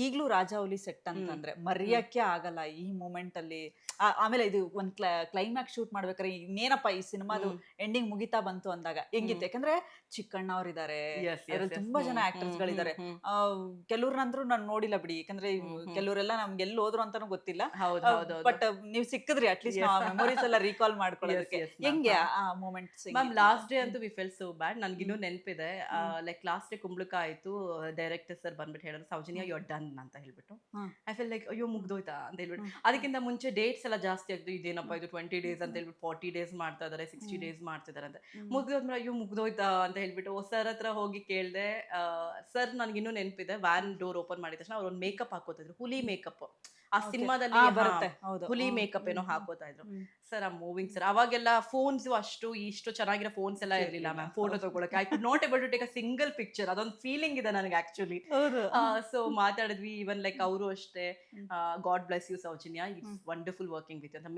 ಈಗ್ಲೂ ರಾಜಾವಲಿ ಸೆಟ್ ಅಂತಂದ್ರೆ ಮರೆಯಕ್ಕೆ ಆಗಲ್ಲ ಈ ಮೂಮೆಂಟ್ ಅಲ್ಲಿ. ಆಮೇಲೆ ಇದು ಒಂದ್ ಕ್ಲೈಮ್ಯಾಕ್ಸ್ ಶೂಟ್ ಮಾಡ್ಬೇಕಾದ್ರೆ ಇನ್ನೇನಪ್ಪ ಈ ಸಿನಿಮಾದು ಎಂಡಿಂಗ್ ಮುಗಿತಾ ಬಂತು ಅಂದಾಗ ಹೆಂಗಿತ್ತು, ಯಾಕಂದ್ರೆ ಚಿಕ್ಕಣ್ಣ ಅವ್ರಿದ್ದಾರೆ, ಅದ್ರಲ್ಲಿ ತುಂಬಾ ಜನ ಆಕ್ಟರ್ಸ್ ಗಳಿದ್ದಾರೆ. ಕೆಲವ್ರನ್ನಂದ್ರೂ ನಾನು ನೋಡಿಲ್ಲ ಬಿಡಿ, ಯಾಕಂದ್ರೆ ಕೆಲವರೆಲ್ಲ ನಮ್ಗೆ ಎಲ್ಲಿ ಹೋದ್ರು ಅಂತಾನು ಗೊತ್ತಿಲ್ಲ. ಬಟ್ ನೀವ್ ಸಿಕ್ಕಿದ್ರಿ ಅಟ್ಲೀಸ್ಟ್ ಮೆಮೊರೀಸ್ ಎಲ್ಲ ರೀಕಾಲ್ ಮಾಡ್ಕೊಳ್ಳೋದಕ್ಕೆ. ಹೆಂಗೆ ಆ ಮೂಮೆಂಟ್ಸ್? ಮ್ಯಾಮ್ ಲಾಸ್ಟ್ ಡೇ ಅಂತೂ ವಿ ಫೆಲ್ ಸೋ ಬ್ಯಾಡ್. ನನ್ಗಿನ್ನೂ ನೆನಪಿದೆ. ಲೈಕ್ ಲಾಸ್ಟ್ ಡೇ ಕುಂಬ್ಳಕ ಆಯ್ತು, ಡೈರೆಕ್ಟರ್ ಸರ್ ಬಂದ್ಬಿಟ್ಟು ಹೇಳಿದ್ರು ಸೌಜನ್ಯ ಯು ಆರ್ ಡನ್ ಅಂತ ಹೇಳ್ಬಿಟ್ಟು. ಐ ಫೀಲ್ ಲೈಕ್ ಅಯ್ಯೋ ಮುಗ್ದೋಯ್ತಾ ಅಂತ ಹೇಳ್ಬಿಟ್ಟು. ಅದಕ್ಕಿಂತ ಮುಂಚೆ ಡೇಟ್ಸ್ ಎಲ್ಲ ಜಾಸ್ತಿ ಆಗ್ದು, ಇದೇನಪ್ಪ ಇದು 20 days ಅಂತ ಹೇಳ್ಬಿಟ್ಟು 40 days ಮಾಡ್ತಾ ಇದಾರೆ, 60 days ಮಾಡ್ತಿದಾರೆ ಅಂತ. ಮುಗ್ದೋದ್ಮೇಲೆ ಅಯ್ಯೋ ಮುಗ್ದೋಯ್ತಾ ಅಂತ ಹೇಳ್ಬಿಟ್ಟು ಸರ್ ಹತ್ರ ಹೋಗಿ ಕೇಳ್ದೆ. ಸರ್ ನನ್ಗಿನ್ನೂ ನೆನಪಿದೆ, ವ್ಯಾನ್ ಡೋರ್ ಓಪನ್ ಮಾಡಿದ ತಕ್ಷಣ ಅವ್ರು ಒಂದು ಮೇಕಪ್ ಹಾಕೋತಿದ್ರು, ಹುಲಿ ಮೇಕಪ್. ಆ ಸಿನಿಮಾದಲ್ಲಿ ಬರುತ್ತೆ, ಹುಲಿ ಮೇಕಪ್ ಏನೋ ಹಾಕೋತಾ ಇದ್ರು. ಸರ್ ಆ ಮೂವಿಂಗ್ ಸರ್. ಅವಾಗೆಲ್ಲ ಫೋನ್ಸ್ ಅಷ್ಟು ಇಷ್ಟು ಚೆನ್ನಾಗಿರೋ ಫೋನ್ಸ್ ಎಲ್ಲ ಇರ್ಲಿಲ್ಲ ಮ್ಯಾಮ್ ಫೋಟೋ ತಗೊಳಕ್ಕೆ. I could not able to take a single picture. ಅದೊಂದು ಫೀಲಿಂಗ್ ಇದೆ ನನಗೆ ಆಕ್ಚುಲಿ. ಸೊ ಮಾತಾಡಿದ್ವಿ. ಇವನ್ ಲೈಕ್ ಅವರು ಅಷ್ಟೇ, God bless you Soujanya, it's wonderful working with ಅಂತ.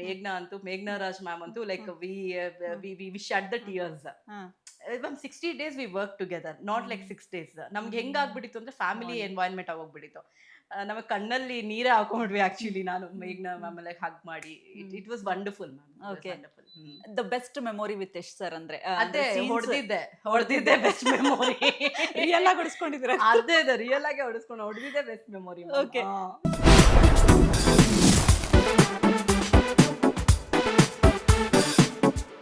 ಮೇಘ್ನಾ ರಾಜ್ ಮ್ಯಾಮ್ ಅಂತೂ like we shed the tears. 60 days we work together, not like 6 days. ನಮ್ಗೆ ಹೆಂಗಾಗ್ಬಿಟ್ಟಿತ್ತು ಅಂದ್ರೆ ಫ್ಯಾಮಿಲಿ ಎನ್ವೈರನ್ಮೆಂಟ್ ಆಗೋಗ್ಬಿಟ್ಟಿತ್ತು. ನಮಗೆ ಕಣ್ಣಲ್ಲಿ ನೀರೇ ಹಾಕೊಂಡ್ವಿ ಆಕ್ಚುಲಿ. ನಾನು ಮೇಘ್ನಾ ಮ್ಯಾಮ್ ಲೈಕ್ ಹಗ್ ಮಾಡಿ, it was wonderful ma'am. Okay, the best memory with Yash sir ಅಂದ್ರೆ ಅದೇ ಹೊಡೆದಿದ್ದೆ ಬೆಸ್ಟ್ ಮೆಮೊರಿ. ರಿಯಲ್ ಆಗಿ ಹೊಡಿಸ್ಕೊಂಡಿದ್ರೆ ಅದೇ ರಿಯಲ್ ಆಗಿ ಹೊಡೆದಿದ್ದೆ ಬೆಸ್ಟ್ ಮೆಮೊರಿ. ಓಕೆ.